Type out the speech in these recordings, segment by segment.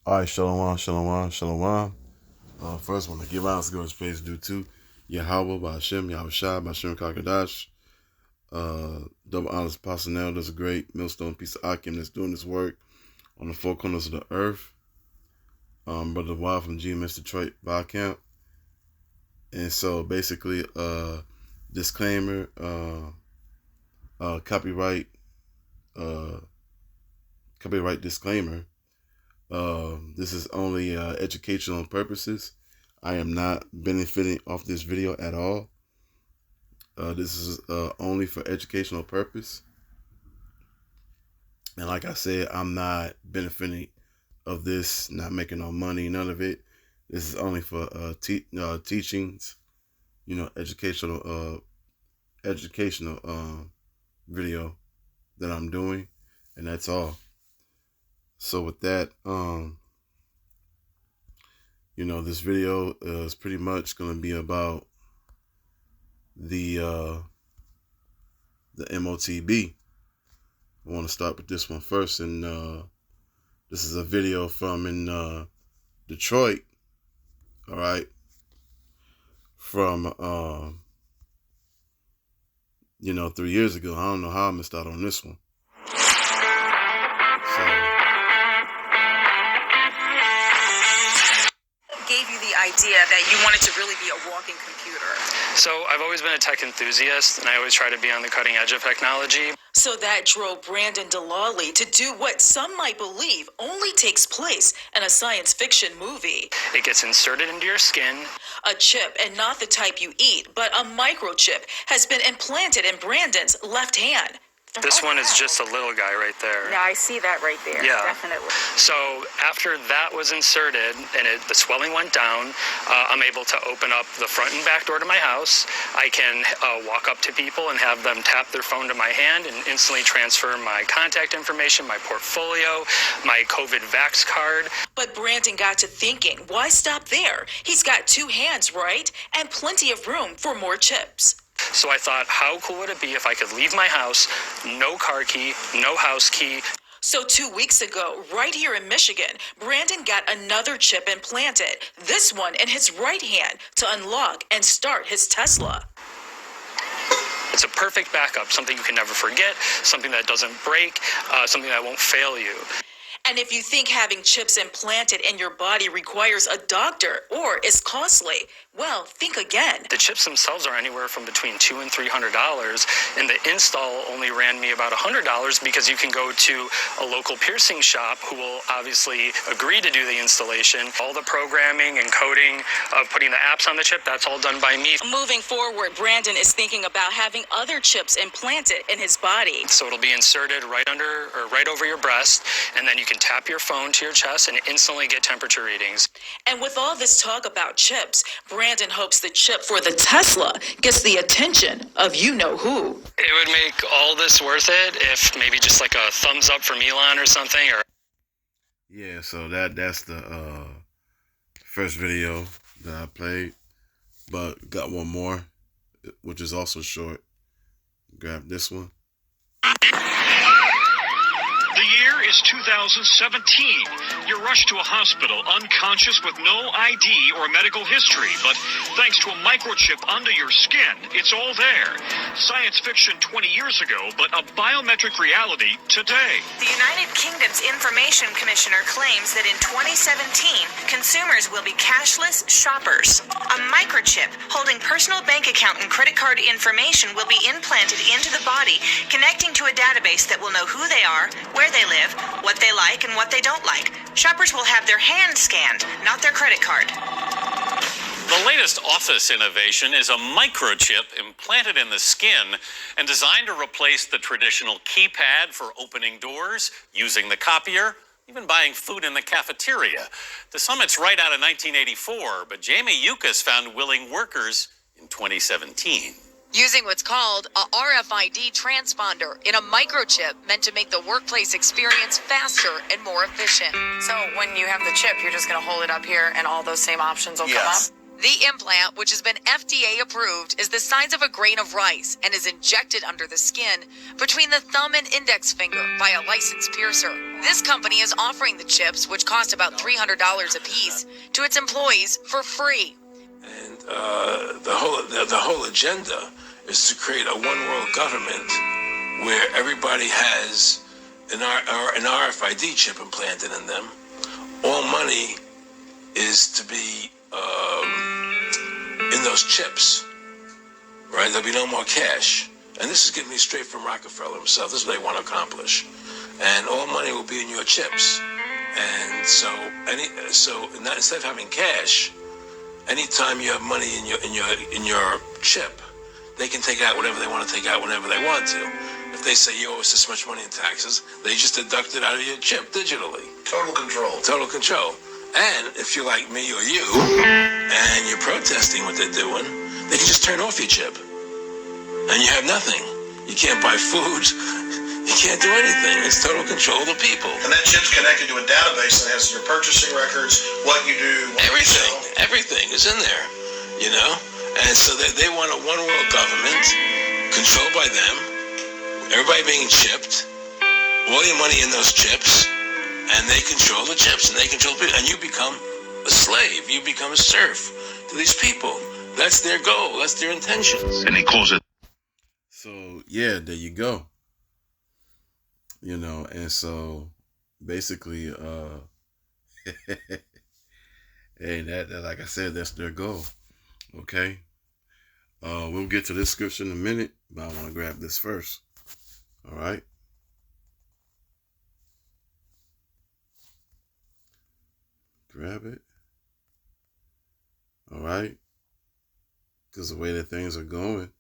All right, shalom, shalom, shalom. First, I want to give honor to praise due to Yahweh, Ba'Hashem, Yahushua, Ba'Shem Kakadash. Double honors Apostle Nell does a great millstone piece of Akim that's doing this work on the four corners of the earth. Brother Wild from GMS Detroit Bar Camp. And so basically, disclaimer, copyright disclaimer. This is only educational purposes. I am not benefiting off this video at all. This is only for educational purpose. And like I said, I'm not benefiting of this, not making no money, none of it. This is only for teachings, educational video that I'm doing, and that's all. So with that, this video is pretty much going to be about the motb. I want to start with this one first, and this is a video from in Detroit. All right, from 3 years ago. I don't know how I missed out on this one. Gave you the idea that you wanted to really be a walking computer? So I've always been a tech enthusiast, and I always try to be on the cutting edge of technology. So that drove Brandon Delali to do what some might believe only takes place in a science fiction movie. It gets inserted into your skin. A chip, and not the type you eat, but a microchip, has been implanted in Brandon's left hand. This one is just a little guy right there. Yeah, I see that right there. Yeah. Definitely. So after that was inserted and the swelling went down, I'm able to open up the front and back door to my house. I can walk up to people and have them tap their phone to my hand and instantly transfer my contact information, my portfolio, my COVID vax card. But Brandon got to thinking, why stop there? He's got two hands, right? And plenty of room for more chips. So I thought, how cool would it be if I could leave my house, no car key, no house key. So 2 weeks ago, right here in Michigan, Brandon got another chip implanted, this one in his right hand, to unlock and start his Tesla. It's a perfect backup, something you can never forget, something that doesn't break, something that won't fail you. And if you think having chips implanted in your body requires a doctor or is costly, well, think again. The chips themselves are anywhere from between $200 and $300, and the install only ran me about $100 because you can go to a local piercing shop who will obviously agree to do the installation. All the programming and coding of putting the apps on the chip, that's all done by me. Moving forward, Brandon is thinking about having other chips implanted in his body. So it'll be inserted right under or right over your breast, and then you can tap your phone to your chest and instantly get temperature readings. And with all this talk about chips, Brandon hopes the chip for the Tesla gets the attention of you-know-who. It would make all this worth it if maybe just like a thumbs up from Elon or something. Or yeah, so that's the first video that I played, but got one more, which is also short. Grab this one. The year is 2017. You're rushed to a hospital unconscious with no ID or medical history, but thanks to a microchip under your skin, it's all there. Science fiction 20 years ago, but a biometric reality today. The United Kingdom's Information Commissioner claims that in 2017, consumers will be cashless shoppers. A microchip holding personal bank account and credit card information will be implanted into the body, connecting to a database that will know who they are, where they live, what they like and what they don't like. Shoppers will have their hand scanned, not their credit card. The latest office innovation is a microchip implanted in the skin and designed to replace the traditional keypad for opening doors, using the copier, even buying food in the cafeteria. The summit's right out of 1984, but Jamie Yukas found willing workers in 2017. Using what's called a RFID transponder in a microchip meant to make the workplace experience faster and more efficient. So when you have the chip, you're just going to hold it up here and all those same options will come up? The implant, which has been FDA approved, is the size of a grain of rice and is injected under the skin between the thumb and index finger by a licensed piercer. This company is offering the chips, which cost about $300 a piece, to its employees for free. And the whole agenda is to create a one-world government where everybody has an RFID chip implanted in them. All money is to be in those chips, right? There'll be no more cash. And this is getting me straight from Rockefeller himself. This is what they want to accomplish. And all money will be in your chips. And so instead of having cash, anytime you have money in your chip, they can take out whatever they want to take out whenever they want to. If they say you owe us this much money in taxes, they just deduct it out of your chip digitally. Total control. Total control. And if you're like me or you, and you're protesting what they're doing, they can just turn off your chip. And you have nothing. You can't buy food. You can't do anything. It's total control of the people. And that chip's connected to a database that has your purchasing records, what you do, what everything. you sell. Everything is in there, you know? And so they want a one-world government controlled by them, everybody being chipped, all your money in those chips, and they control the chips, and they control people, and you become a slave. You become a serf to these people. That's their goal. That's their intentions. And he calls it. So, yeah, there you go. You know, and so basically, hey, that like I said, that's their goal. Okay. We'll get to this scripture in a minute, but I want to grab this first. All right. Grab it. All right. Because the way that things are going,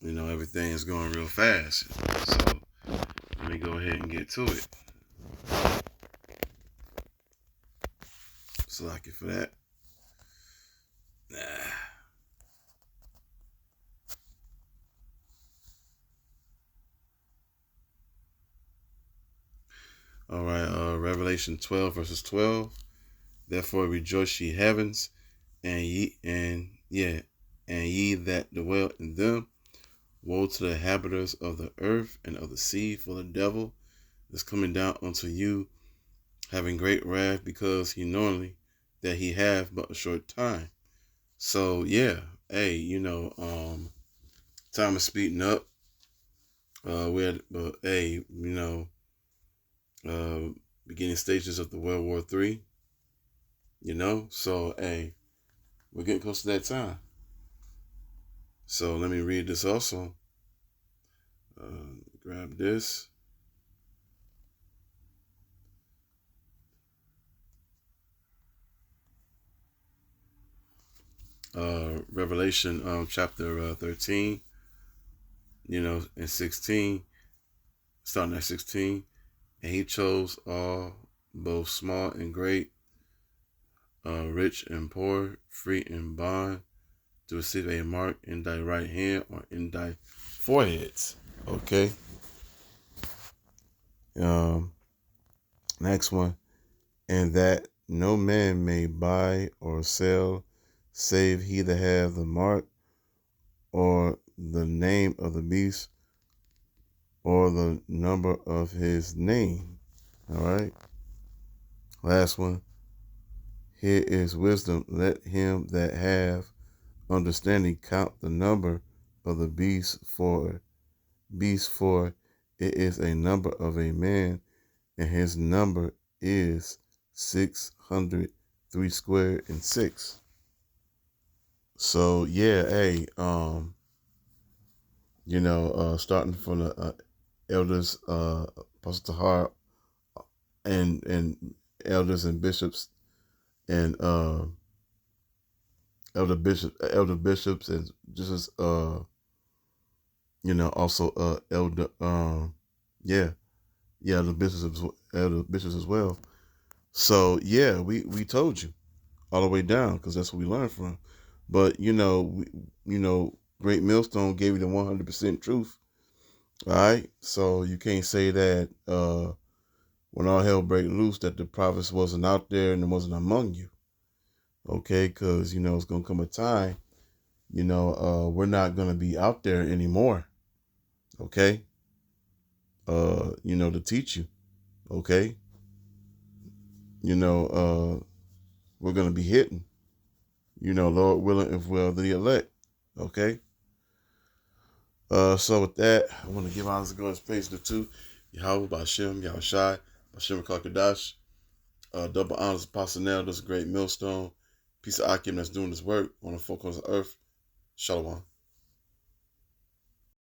you know, everything is going real fast. So let me go ahead and get to it. So like it for that. All right, Revelation 12 verses 12. Therefore rejoice ye heavens, and ye that dwell in them. Woe to the inhabitants of the earth and of the sea, for the devil is coming down unto you, having great wrath, because he knowingly that he have but a short time. So yeah, hey, you know, time is speeding up. Hey, you know, beginning stages of the World War III. You know, so hey, we're getting close to that time. So let me read this also. Grab this. Revelation chapter 13, you know, and 16, starting at 16. And he chose all, both small and great, rich and poor, free and bond, to receive a mark in thy right hand or in thy foreheads. Okay. Next one. And that no man may buy or sell, save he that have the mark, or the name of the beast, or the number of his name. All right. Last one. Here is wisdom. Let him that have understanding count the number of the beast, for it is a number of a man, and his number is 603 squared and 6. So yeah, hey, you know, starting from the elders, Apostle Tahar, and elders and bishops, and elder bishops, and just as you know, also elder the bishops as well. So yeah, we told you all the way down, because that's what we learned from. But you know, Great Millstone gave you the 100% truth. All right, so you can't say that when all hell break loose, that the prophets wasn't out there and it wasn't among you. Okay, because, you know, it's going to come a time, you know, we're not going to be out there anymore. Okay. You know, to teach you. Okay. You know, we're going to be hitting, you know, Lord willing, if we're the elect. Okay. So with that, I want to give honors to God's praise to two. Yahweh, Bashem, Yahushai, Bashem Kakadash. Double honors Apostle Nell, this great millstone. Piece of Akim that's doing this work on the four corners of earth. Shalom.